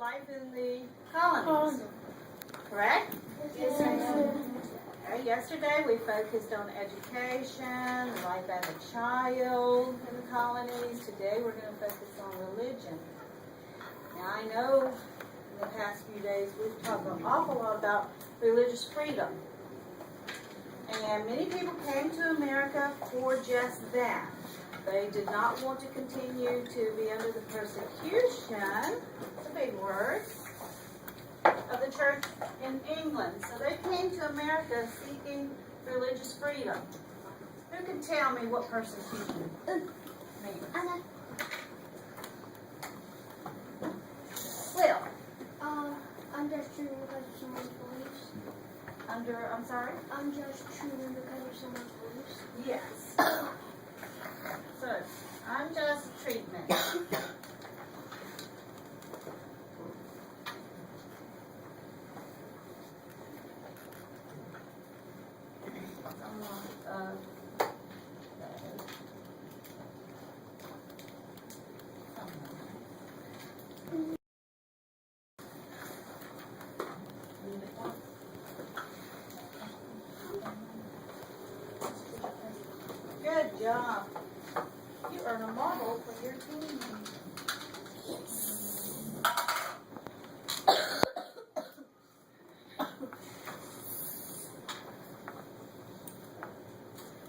life in the colonies, correct? Yes, ma'am. Okay, yesterday we focused on education, life as a child in the colonies. Today we're going to focus on religion. Now I know in the past few days we've talked an awful lot about religious freedom. And many people came to America for just that. They did not want to continue to be under the persecution, it's a big word, of the church in England. So they came to America seeking religious freedom. Who can tell me what persecution means? Will. I'm just treated because of someone's beliefs. I'm sorry? I'm just treated because of someone's beliefs. Yes. So, unjust treatment. Good job. You earn a marble for your team.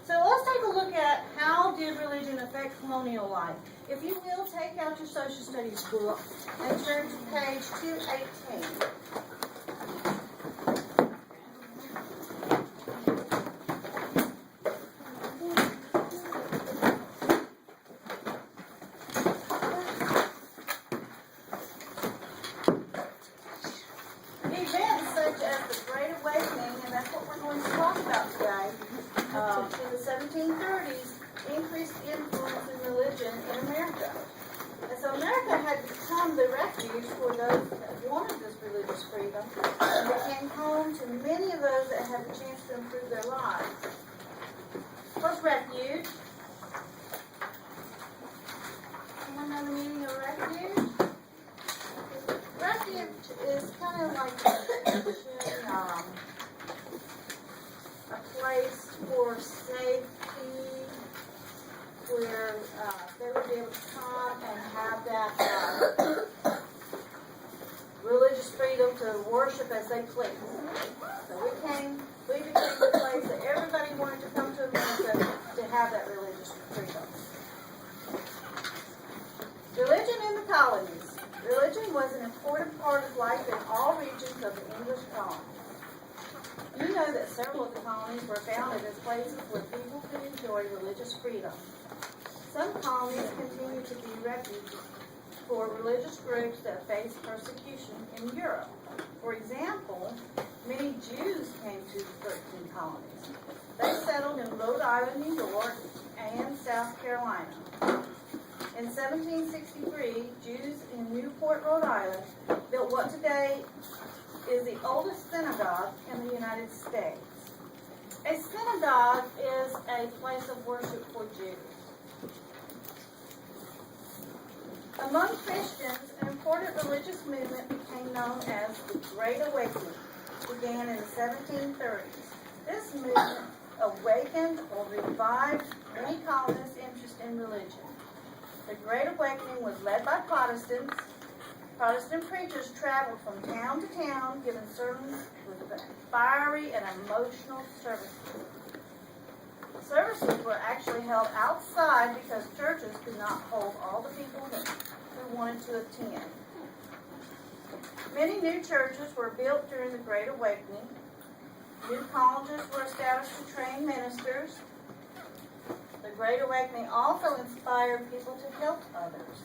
So let's take a look at how did religion affect colonial life. If you will, take out your social studies book and turn to page 218. Events such as the Great Awakening, and that's what we're going to talk about today, in the 1730s, increased influence in religion in America. And so America had become the refuge for those that wanted this religious freedom, and became home to many of those that had the chance to improve their lives. What's refuge? Anyone know the meaning of refuge? Refuge is kind of like a place for safety where they would be able to come and have that religious freedom to worship as they please. So we became the place that everybody wanted to come to America to have that religious freedom. Religion in the colonies. Religion was an important part of life in all regions of the English colonies. You know that several of the colonies were founded as places where people could enjoy religious freedom. Some colonies continue to be refuges for religious groups that faced persecution in Europe. For example, many Jews came to the 13 colonies. They settled in Rhode Island, New York, and South Carolina. In 1763, Jews in Newport, Rhode Island, built what today is the oldest synagogue in the United States. A synagogue is a place of worship for Jews. Among Christians, an important religious movement became known as the Great Awakening. It began in the 1730s. This movement awakened or revived many colonists' interest in religion. The Great Awakening was led by Protestants. Protestant preachers traveled from town to town, giving sermons with fiery and emotional services. Services were actually held outside because churches could not hold all the people who wanted to attend. Many new churches were built during the Great Awakening. New colleges were established to train ministers. The Great Awakening also inspired people to help others.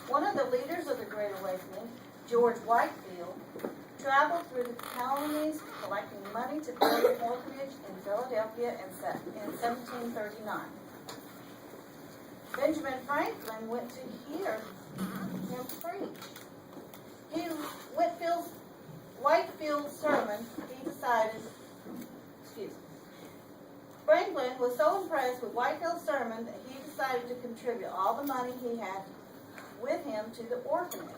One of the leaders of the Great Awakening, George Whitefield, traveled through the colonies collecting money to build an orphanage in Philadelphia in 1739. Benjamin Franklin went to hear him preach. Whitefield's sermon, Franklin was so impressed with Whitefield's sermon that he decided to contribute all the money he had with him to the orphanage.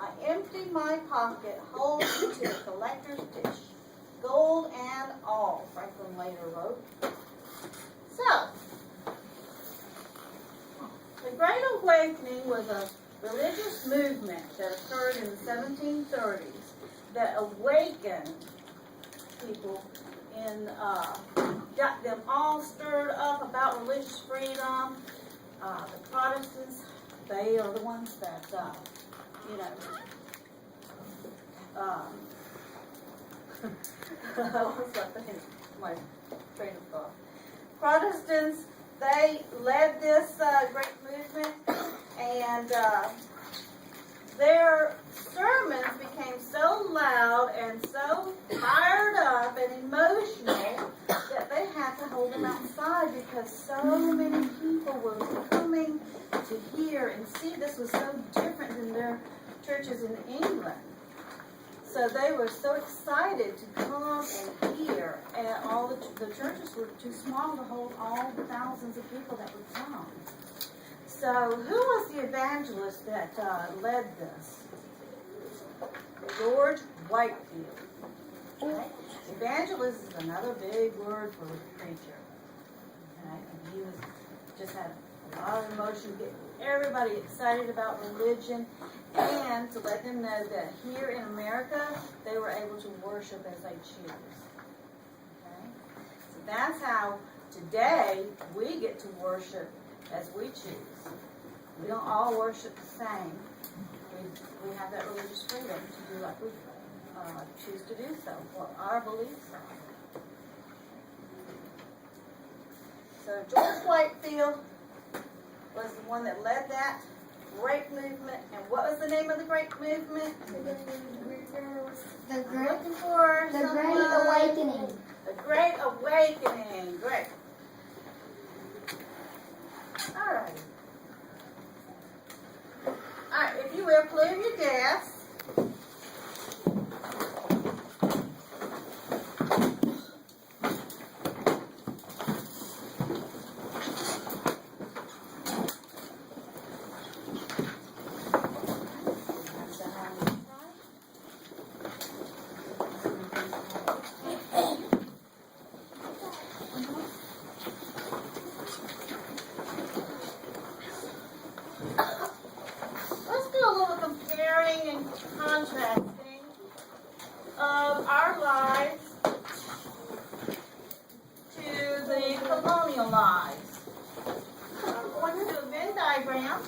I empty my pocket, holding to the collector's dish, gold and all, Franklin later wrote. So, the Great Awakening was a religious movement that occurred in the 1730s that awakened people and got them all stirred up about religious freedom. The Protestants, they are the ones that, I lost my train of thought. Protestants, they led this great movement, and their sermons became so loud and so fired up and emotional that they had to hold them outside because so many people were coming to hear and see. This was so different than their churches in England. So they were so excited to come and hear, and all the churches were too small to hold all the thousands of people that would come. So who was the evangelist that led this? George Whitefield. Okay? Evangelist is another big word for preacher. Okay? And he was just had a lot of emotion, getting everybody excited about religion, and to let them know that here in America, they were able to worship as they choose. Okay? So that's how today we get to worship as we choose. We don't all worship the same. We have that religious freedom to do like we choose to do so, what our beliefs are. So George Whitefield was the one that led that great movement. And what was the name of the great movement? The I'm looking for Great someone. Awakening. The Great Awakening. Great. All right. All right, if you will, clear your desk. Let's do a little comparing and contrasting of our lives to the colonial lives. I'm going to do a Venn diagram.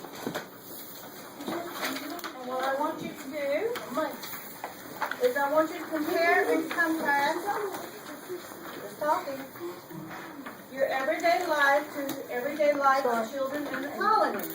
And what I want you to do is I want you to compare and contrast, just talking, your everyday life to the everyday life of children in the colonies.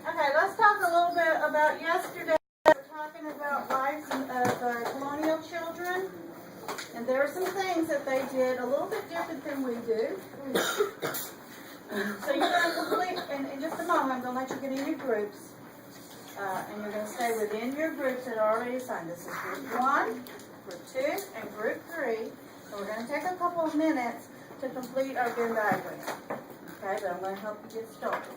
Okay, let's talk a little bit about yesterday. We were talking about lives of our colonial children, and there are some things that they did a little bit different than we do. So you're going to complete, in just a moment, I'm going to let you get in your groups, and you're going to stay within your groups that are already assigned. This is group 1, group 2, and group 3. So we're going to take a couple of minutes to complete our Venn diagram. Okay, but I'm going to help you get started.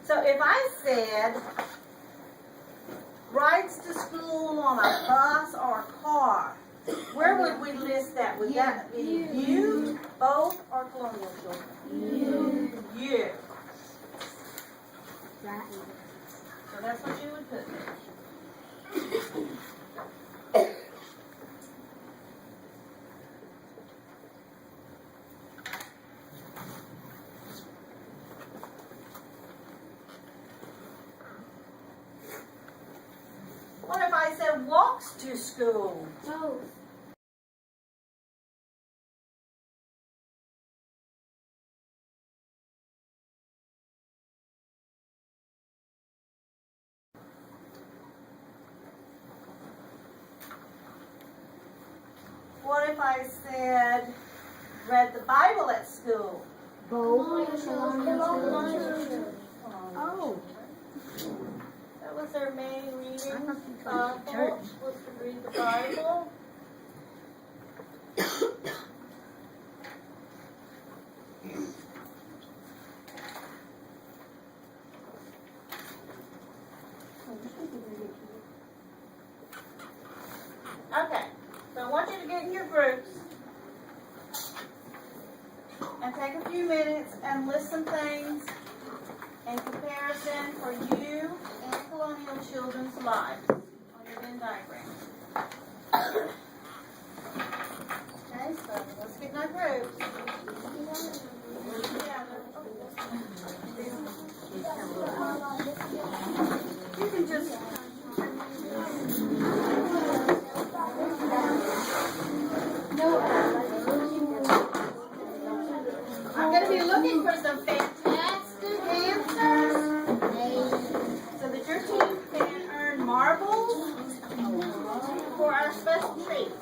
So if I said rides to school on a bus or a car, where would we list that? Would that be you, both, or colonial children? You. So that's what you would put. What if I said walks to school? Both. What if I said, read the Bible at school? Oh. That was their main reading. Was to read the Bible. Okay, so I want you to get in your groups and take a few minutes and list some things in comparison for you and Colonial children's lives on your Venn diagram. Okay, so let's get in our groups. You can just I'm going to be looking for some fantastic answers so that your team can earn marbles for our special treat.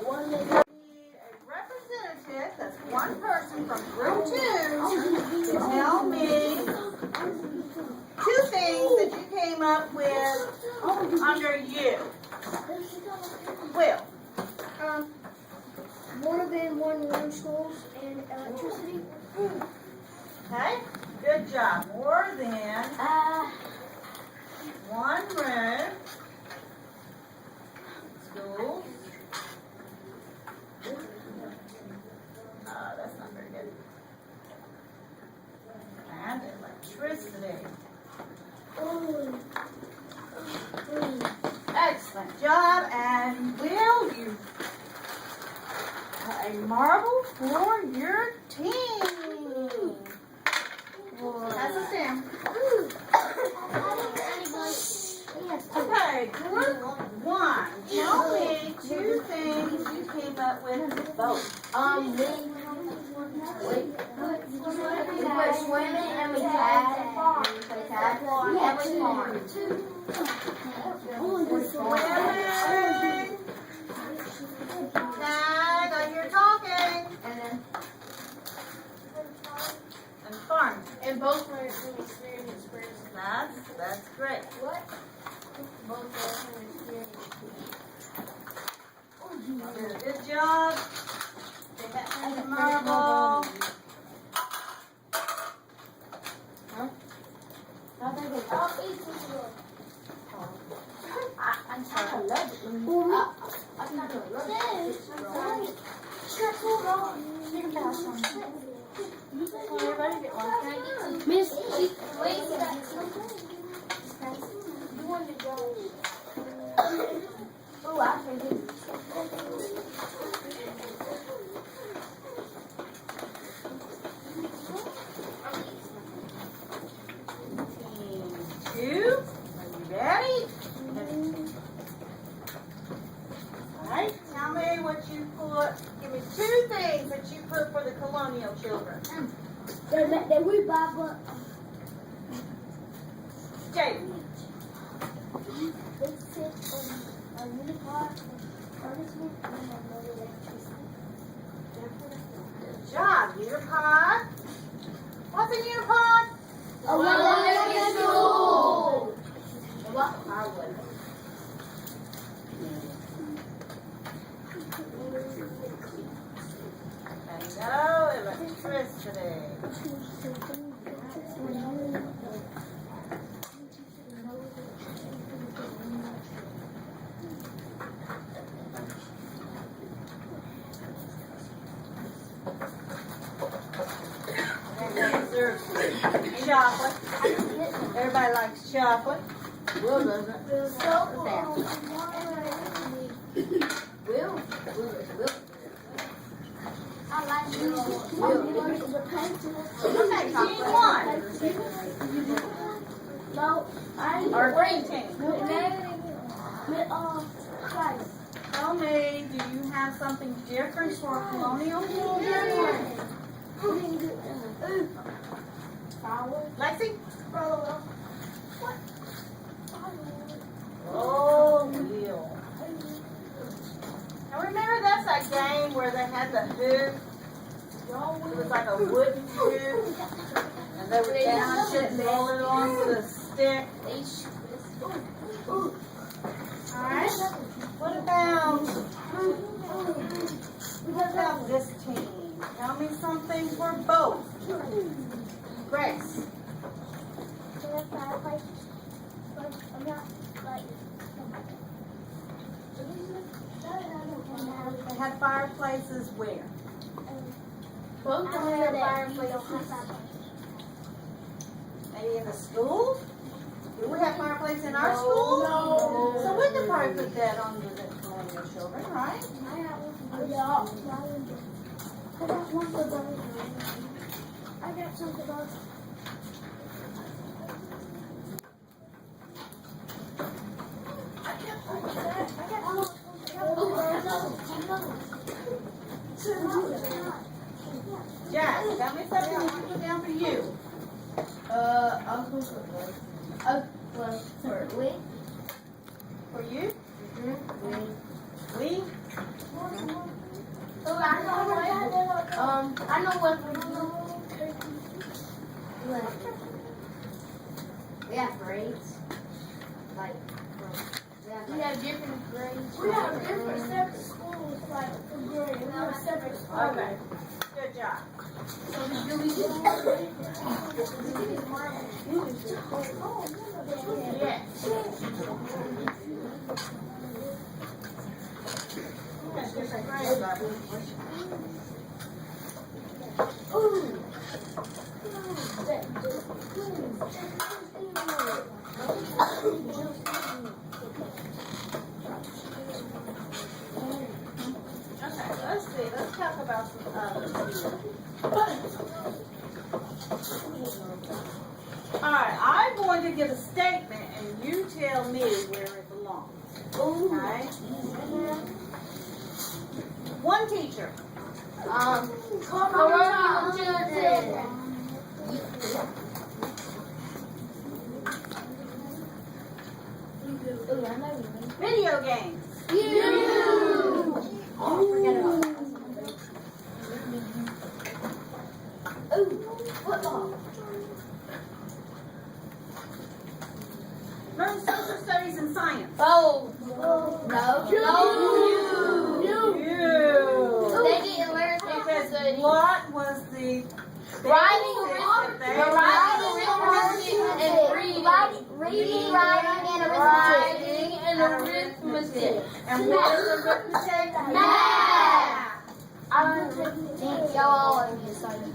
We need a representative, that's one person from group 2, to tell me 2 things that you came up with under you. Will. More than one room schools and electricity. Okay, good job. More than one room. Schools. That's not very good. And electricity. Excellent job. And Will, you a marble for your team. Pass this down. Okay, group 1. Tell me 2 things you came up with both. We put swimming and we tag and we farm. Swimming. Tag, I hear talking. And farm. And both were experience. That's great. What? Both were experience. You did a good job. Take that from the marble. I'm sorry. I love it. I'm not going to love it. Miss, wait a second. You wanted to go. Oh, I can do Team 2, are you ready? Alright, tell me what you put. Give me 2 things that you put for the Colonial children. That we buy, but Jay. they sit on a unipod, punishment, and another electricity. Good job, Unipod. What's a Unipod? Elementary school. what I would. I know, electricity. Chocolate. Everybody likes chocolate. Will doesn't. Will. I like you. Okay, team 1. No, I Or green team. Christ. Tell me, do you have something different for Colonial children? Lexi? Oh, wheel. Now remember that's that game where they had the hoop. It was like a wooden hoop. And they would down it and roll it onto the stick. Alright. What about this team? Tell me something for both. Grace. They had fireplaces where? Both of them have fireplaces. Maybe in the school? Do we have fireplace in our school? No. So we could probably put that on the colonial children, right? I got something else. Jack, tell me something I want to put down for you. For you? We? I know what we do. We have grades. Like, we have different grades. We have different separate schools, like for grade. We have separate schools. Okay. Good job. Yes. That's different grades, Bobby. Okay, let's see. Let's talk about some others here. Alright, I'm going to give a statement and you tell me where it belongs. Okay? One teacher. Colonial children. Video games. Forget about that. Football. Learn social studies and science. No. You. They didn't learn social Because studies. what was the Writing, basic that and reading, writing, and arithmetic. And what is arithmetic? Math. I think y'all are deciding.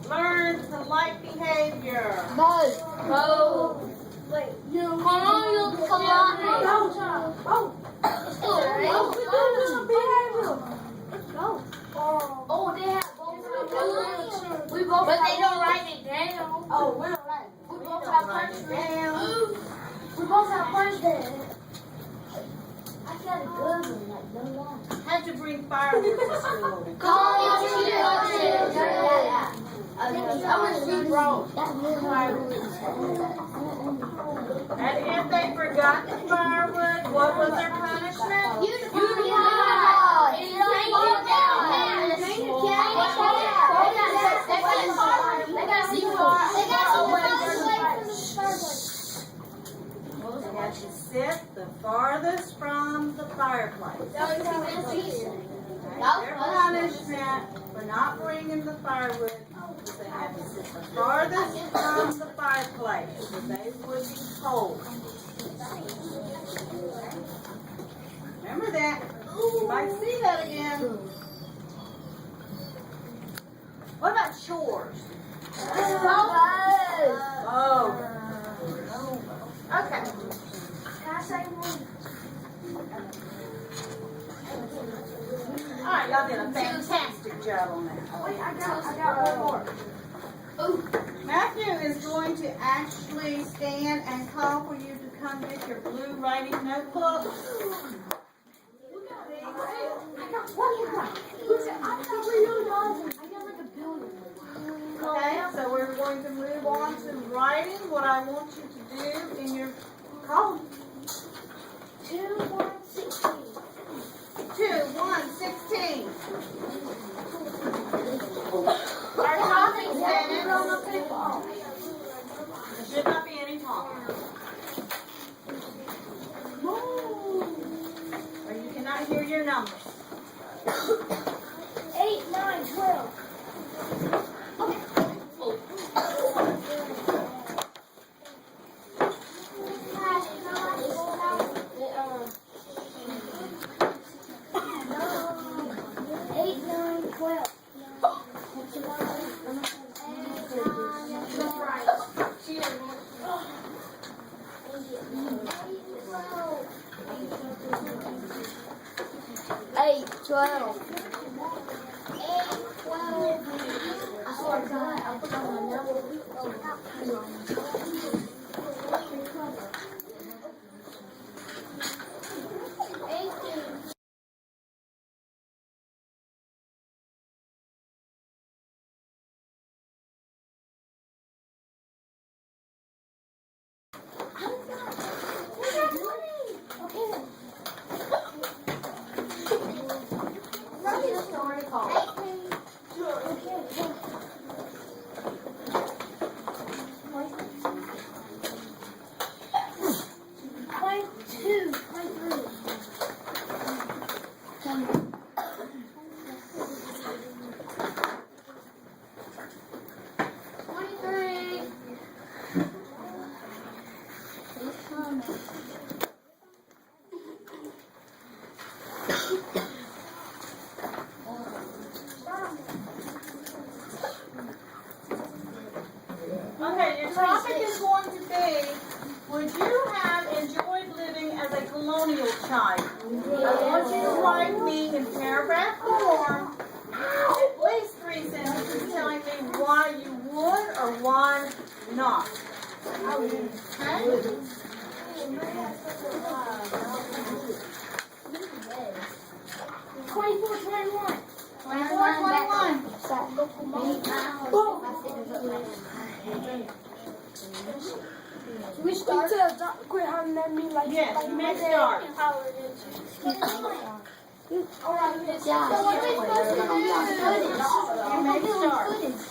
Learn polite behavior. No. Wait. Colonial. Oh, they have both. We both. But they don't write it down. Oh, we don't like it. We both have punishment. Down. We both have punishment. I got a good one, like no lie. Had to bring fireworks to school. Colonial children. I'm gonna speak wrong. And if they forgot the firewood, what was their punishment? They had to sit the farthest from the fireplace. Their punishment for not bringing the firewood was they had to sit the farthest from the fireplace so they would be cold. Remember that. You might see that again. What about chores? Oh. Okay. Can I say one? All right, y'all did a fantastic job on that. Wait, I got one more. Matthew is going to actually stand and call for you to come get your blue writing notebook. Okay, so we're going to move on to writing. What I want you to do in your column. 2-1-16. 2-1-16. Our topic There is should not be any talking. Or you cannot hear your numbers. 8, 9, 12. Okay, your topic is going to be, would you have enjoyed living as a colonial child? I want you to write me in paragraph form at least 3 sentences telling me why you would or why not. Okay? 24-21. 24-21. We start to quit having that me like Yes, you may start. Alright, Yeah. so what are we supposed to do? You may start. Footage.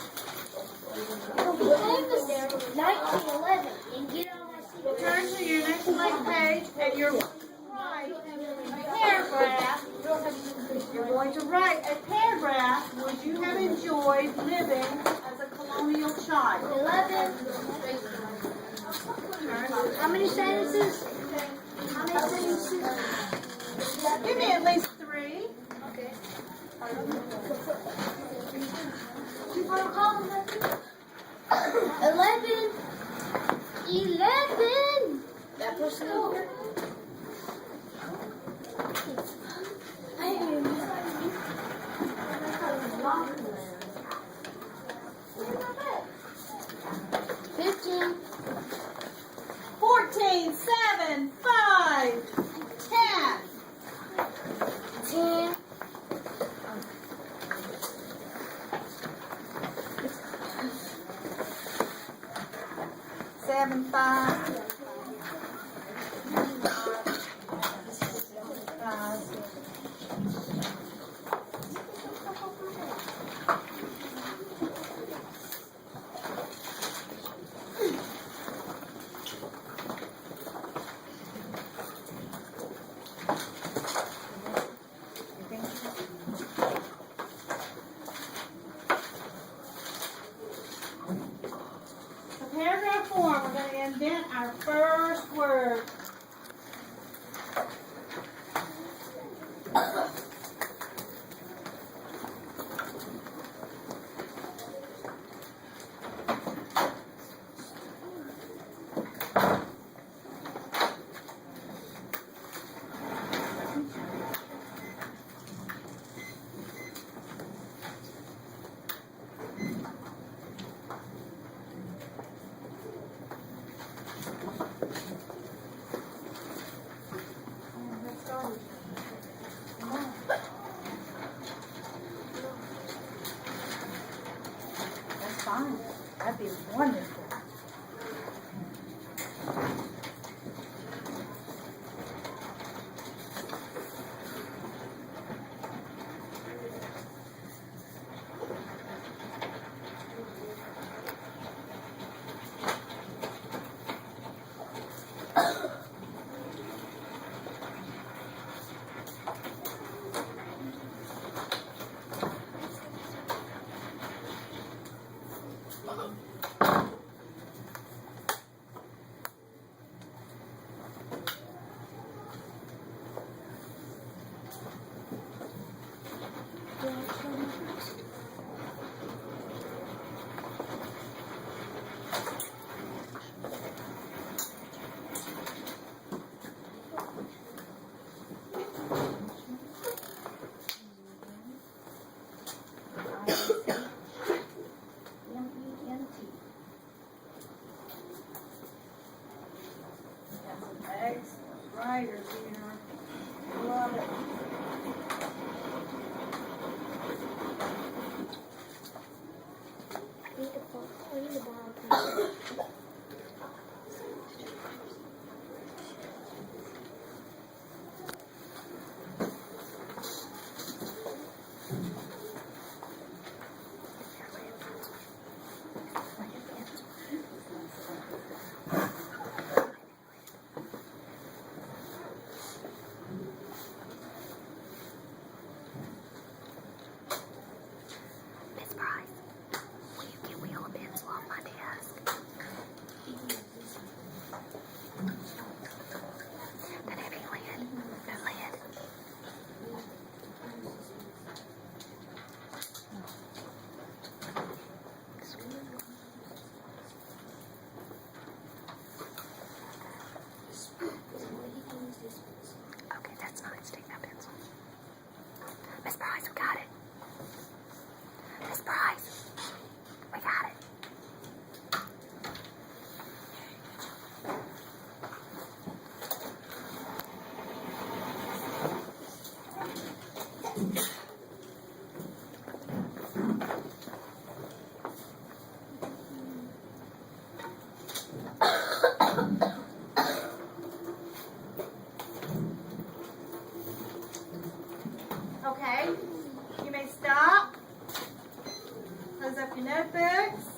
1911 and get on my seat. Turn to your next blank page and you're going to write a paragraph. You're going to write a paragraph. Would you have enjoyed living as a colonial child? 11. How many sentences? How many sentences? Give me at least 3. Okay. You want to call them? 11. 11. That person over. Seven, 5. The paragraph form, we're going to indent our first word. fine. That'd be wonderful. Got some excellent writers here. Love it. Miss Price, will you get wheel and pencil off my desk? That heavy lid. No lid. Okay, that's nice. Take that pencil. Miss Price, we got it. Miss Price, we got it. Okay, you may stop. Close up your notebooks.